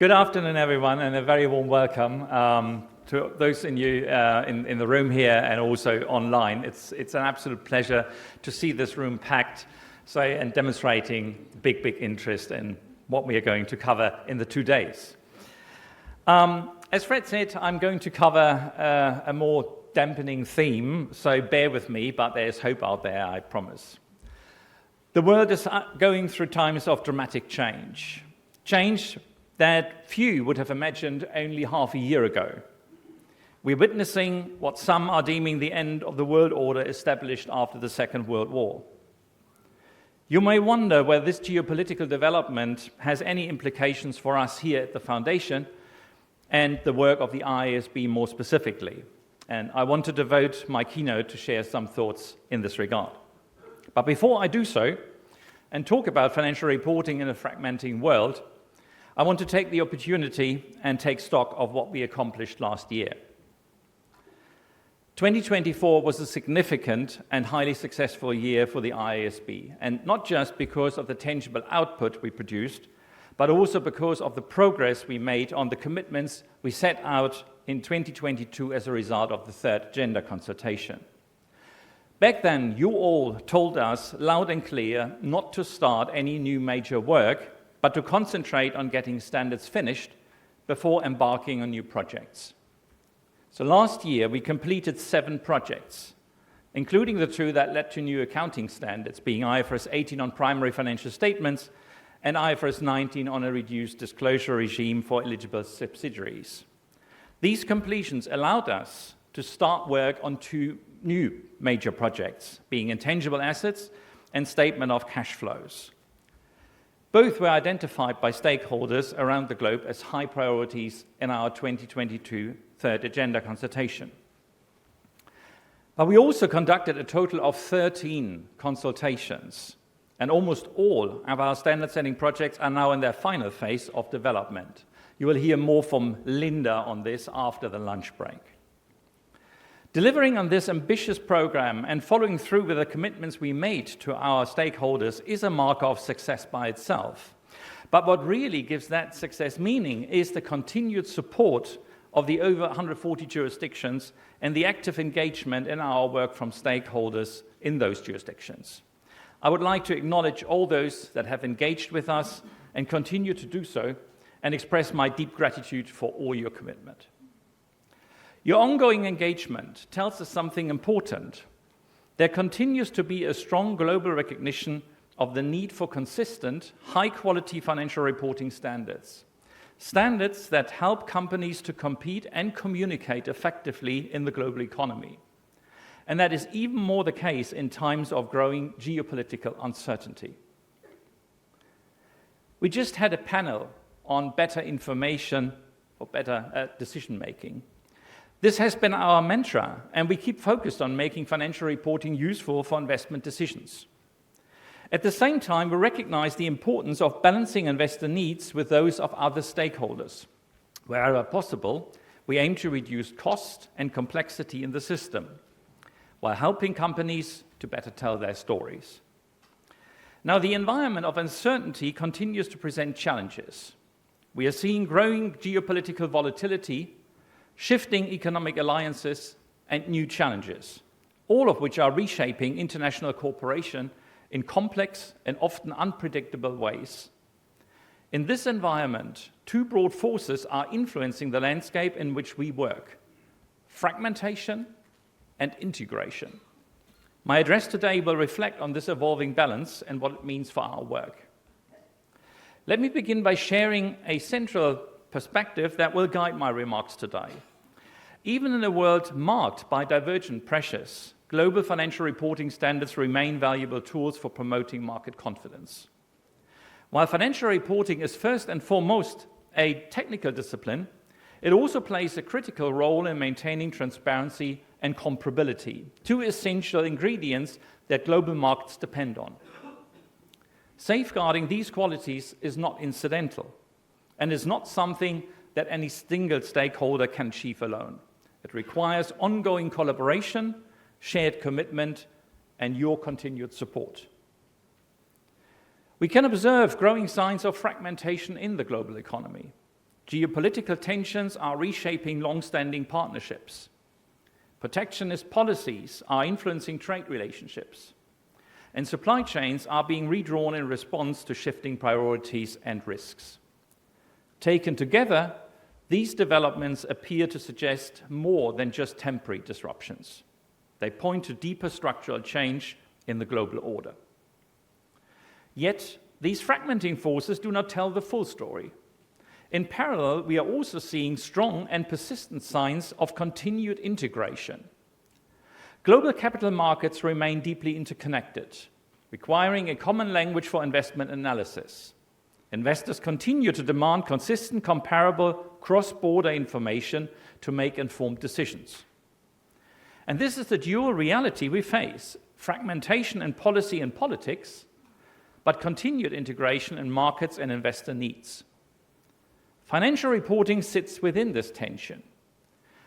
Good afternoon, everyone, and a very warm welcome to those in the room here and also online. It's an absolute pleasure to see this room packed, and demonstrating big interest in what we are going to cover in the 2 days. As Fred said, I'm going to cover a more dampening theme, so bear with me, but there's hope out there, I promise. The world is going through times of dramatic change. Change that few would have imagined only half a year ago. We're witnessing what some are deeming the end of the world order established after the Second World War. You may wonder whether this geopolitical development has any implications for us here at the Foundation and the work of the IASB more specifically. And I want to devote my keynote to share some thoughts in this regard. But before I do so, and talk about financial reporting in a fragmenting world, I want to take the opportunity and take stock of what we accomplished last year. 2024 was a significant and highly successful year for the IASB, and not just because of the tangible output we produced, but also because of the progress we made on the commitments we set out in 2022 as a result of the third agenda consultation. Back then, you all told us loud and clear not to start any new major work, but to concentrate on getting standards finished before embarking on new projects. So last year, we completed 7 projects, including the 2 that led to new accounting standards, being IFRS 18 on primary financial statements and IFRS 19 on a reduced disclosure regime for eligible subsidiaries. These completions allowed us to start work on 2 new major projects, being intangible assets and statement of cash flows. Both were identified by stakeholders around the globe as high priorities in our 2022 third agenda consultation. But we also conducted a total of 13 consultations, and almost all of our standard-setting projects are now in their final phase of development. You will hear more from Linda on this after the lunch break. Delivering on this ambitious program and following through with the commitments we made to our stakeholders is a marker of success by itself. But what really gives that success meaning is the continued support of the over 140 jurisdictions and the active engagement in our work from stakeholders in those jurisdictions. I would like to acknowledge all those that have engaged with us and continue to do so, and express my deep gratitude for all your commitment. Your ongoing engagement tells us something important. There continues to be a strong global recognition of the need for consistent, high-quality financial reporting standards. Standards that help companies to compete and communicate effectively in the global economy. And that is even more the case in times of growing geopolitical uncertainty. We just had a panel on better information or better decision-making. This has been our mantra, and we keep focused on making financial reporting useful for investment decisions. At the same time, we recognize the importance of balancing investor needs with those of other stakeholders. Wherever possible, we aim to reduce cost and complexity in the system, while helping companies to better tell their stories. Now, the environment of uncertainty continues to present challenges. We are seeing growing geopolitical volatility, shifting economic alliances, and new challenges, all of which are reshaping international cooperation in complex and often unpredictable ways. In this environment, 2 broad forces are influencing the landscape in which we work: fragmentation and integration. My address today will reflect on this evolving balance and what it means for our work. Let me begin by sharing a central perspective that will guide my remarks today. Even in a world marked by divergent pressures, global financial reporting standards remain valuable tools for promoting market confidence. While financial reporting is first and foremost a technical discipline, it also plays a critical role in maintaining transparency and comparability, 2 essential ingredients that global markets depend on. Safeguarding these qualities is not incidental, and is not something that any single stakeholder can achieve alone. It requires ongoing collaboration, shared commitment, and your continued support. We can observe growing signs of fragmentation in the global economy. Geopolitical tensions are reshaping long-standing partnerships. Protectionist policies are influencing trade relationships. And supply chains are being redrawn in response to shifting priorities and risks. Taken together, these developments appear to suggest more than just temporary disruptions. They point to deeper structural change in the global order. Yet, these fragmenting forces do not tell the full story. In parallel, we are also seeing strong and persistent signs of continued integration. Global capital markets remain deeply interconnected, requiring a common language for investment analysis. Investors continue to demand consistent, comparable, cross-border information to make informed decisions. And this is the dual reality we face: fragmentation in policy and politics, but continued integration in markets and investor needs. Financial reporting sits within this tension.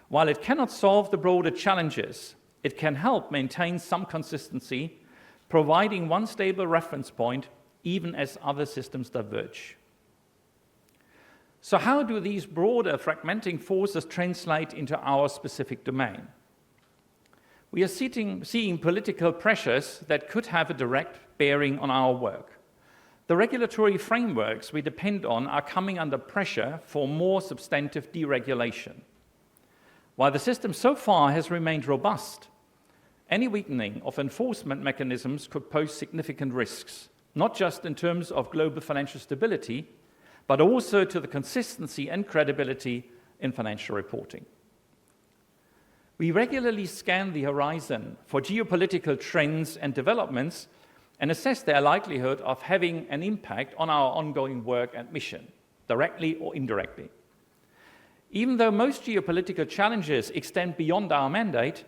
While it cannot solve the broader challenges, it can help maintain some consistency, providing one stable reference point even as other systems diverge. So how do these broader fragmenting forces translate into our specific domain? We are seeing political pressures that could have a direct bearing on our work. The regulatory frameworks we depend on are coming under pressure for more substantive deregulation. While the system so far has remained robust, any weakening of enforcement mechanisms could pose significant risks, not just in terms of global financial stability, but also to the consistency and credibility in financial reporting. We regularly scan the horizon for geopolitical trends and developments and assess their likelihood of having an impact on our ongoing work and mission, directly or indirectly. Even though most geopolitical challenges extend beyond our mandate,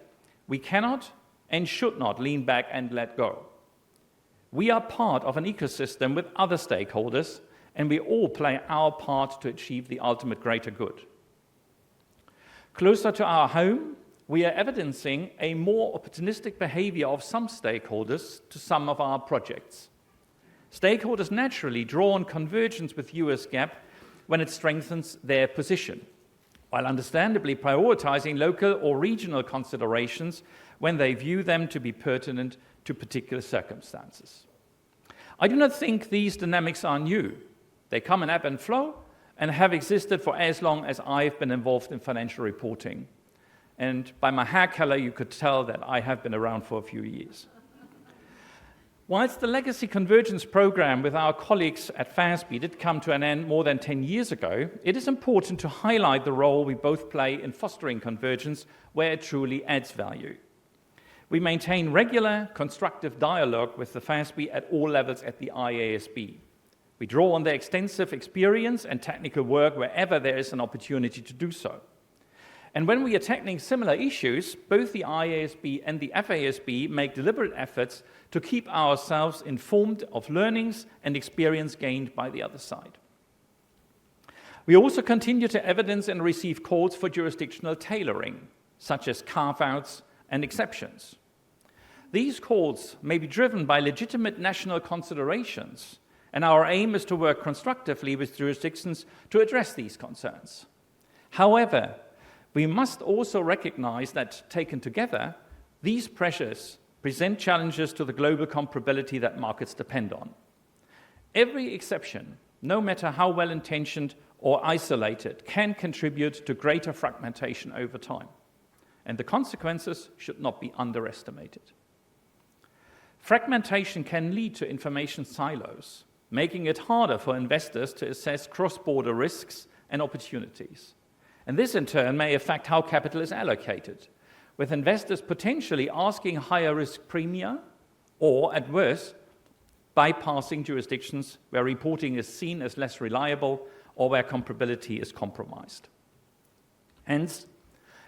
we cannot and should not lean back and let go. We are part of an ecosystem with other stakeholders, and we all play our part to achieve the ultimate greater good. Closer to our home, we are evidencing a more opportunistic behavior of some stakeholders to some of our projects. Stakeholders naturally draw on convergence with US GAAP when it strengthens their position, while understandably prioritizing local or regional considerations when they view them to be pertinent to particular circumstances. I do not think these dynamics are new. They come in ebb and flow and have existed for as long as I've been involved in financial reporting. And by my hair color, you could tell that I have been around for a few years. Whilst the legacy convergence program with our colleagues at FASB did come to an end more than 10 years ago, it is important to highlight the role we both play in fostering convergence where it truly adds value. We maintain regular, constructive dialogue with the FASB at all levels at the IASB. We draw on their extensive experience and technical work wherever there is an opportunity to do so. And when we are tackling similar issues, both the IASB and the FASB make deliberate efforts to keep ourselves informed of learnings and experience gained by the other side. We also continue to evidence and receive calls for jurisdictional tailoring, such as carve-outs and exceptions. These calls may be driven by legitimate national considerations, and our aim is to work constructively with jurisdictions to address these concerns. However, we must also recognize that, taken together, these pressures present challenges to the global comparability that markets depend on. Every exception, no matter how well-intentioned or isolated, can contribute to greater fragmentation over time, and the consequences should not be underestimated. Fragmentation can lead to information silos, making it harder for investors to assess cross-border risks and opportunities. And this, in turn, may affect how capital is allocated, with investors potentially asking higher risk premia or, at worst, bypassing jurisdictions where reporting is seen as less reliable or where comparability is compromised. Hence,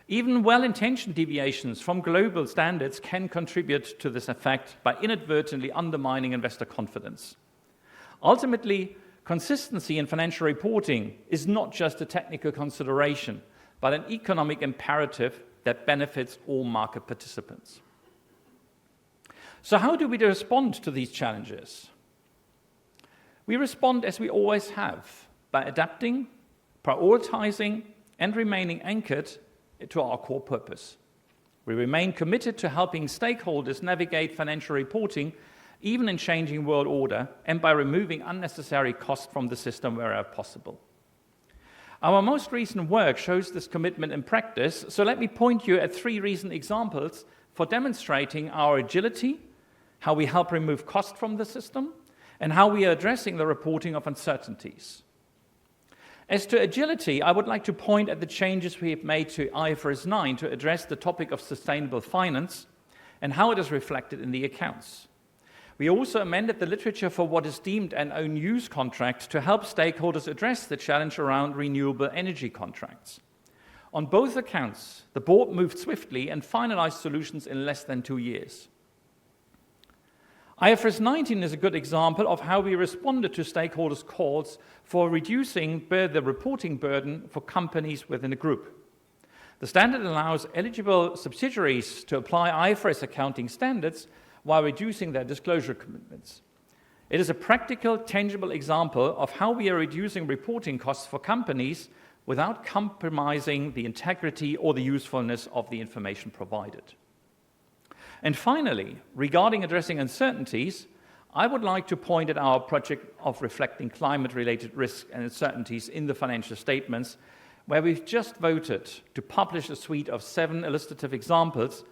even well-intentioned deviations from global standards can contribute to this effect by inadvertently undermining investor confidence. Ultimately, consistency in financial reporting is not just a technical consideration, but an economic imperative that benefits all market participants. So how do we respond to these challenges? We respond as we always have, by adapting, prioritizing and remaining anchored to our core purpose. We remain committed to helping stakeholders navigate financial reporting, even in changing world order, and by removing unnecessary costs from the system wherever possible. Our most recent work shows this commitment in practice, so let me point you at 3 recent examples for demonstrating our agility, how we help remove cost from the system, and how we are addressing the reporting of uncertainties. As to agility, I would like to point at the changes we have made to IFRS 9 to address the topic of sustainable finance and how it is reflected in the accounts. We also amended the literature for what is deemed an own use contract to help stakeholders address the challenge around renewable energy contracts. On both accounts, the board moved swiftly and finalized solutions in less than 2 years. IFRS 19 is a good example of how we responded to stakeholders' calls for reducing the reporting burden for companies within a group. The standard allows eligible subsidiaries to apply IFRS accounting standards while reducing their disclosure commitments. It is a practical, tangible example of how we are reducing reporting costs for companies without compromising the integrity or the usefulness of the information provided. And finally, regarding addressing uncertainties, I would like to point at our project of reflecting climate-related risks and uncertainties in the financial statements, where we've just voted to publish a suite of 7 illustrative examples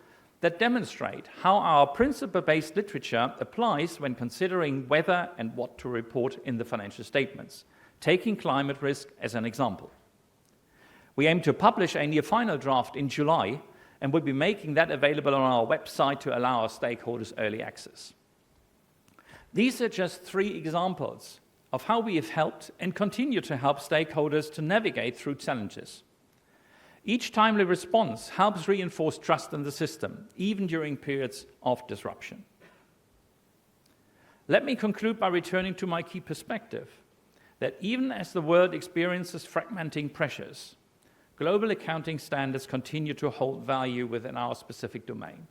that demonstrate how our principle-based literature applies when considering whether and what to report in the financial statements, taking climate risk as an example. We aim to publish a near final draft in July, and we'll be making that available on our website to allow our stakeholders early access. These are just 3 examples of how we have helped and continue to help stakeholders to navigate through challenges. Each timely response helps reinforce trust in the system, even during periods of disruption. Let me conclude by returning to my key perspective, that even as the world experiences fragmenting pressures, global accounting standards continue to hold value within our specific domain.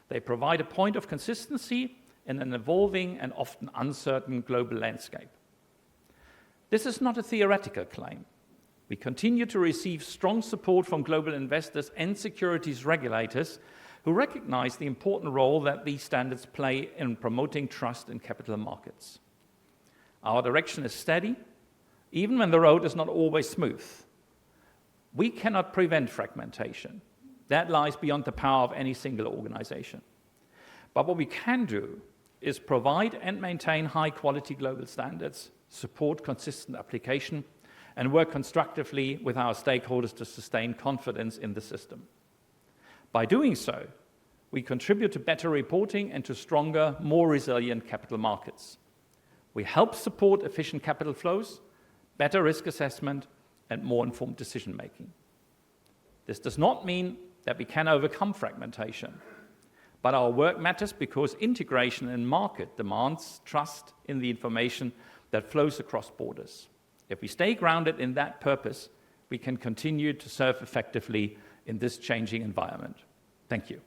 They provide a point of consistency in an evolving and often uncertain global landscape. This is not a theoretical claim. We continue to receive strong support from global investors and securities regulators who recognize the important role that these standards play in promoting trust in capital markets. Our direction is steady, even when the road is not always smooth. We cannot prevent fragmentation. That lies beyond the power of any single organization. But what we can do is provide and maintain high-quality global standards, support consistent application, and work constructively with our stakeholders to sustain confidence in the system. By doing so, we contribute to better reporting and to stronger, more resilient capital markets. We help support efficient capital flows, better risk assessment, and more informed decision-making. This does not mean that we can overcome fragmentation, but our work matters because integration in market demands trust in the information that flows across borders. If we stay grounded in that purpose, we can continue to serve effectively in this changing environment. Thank you.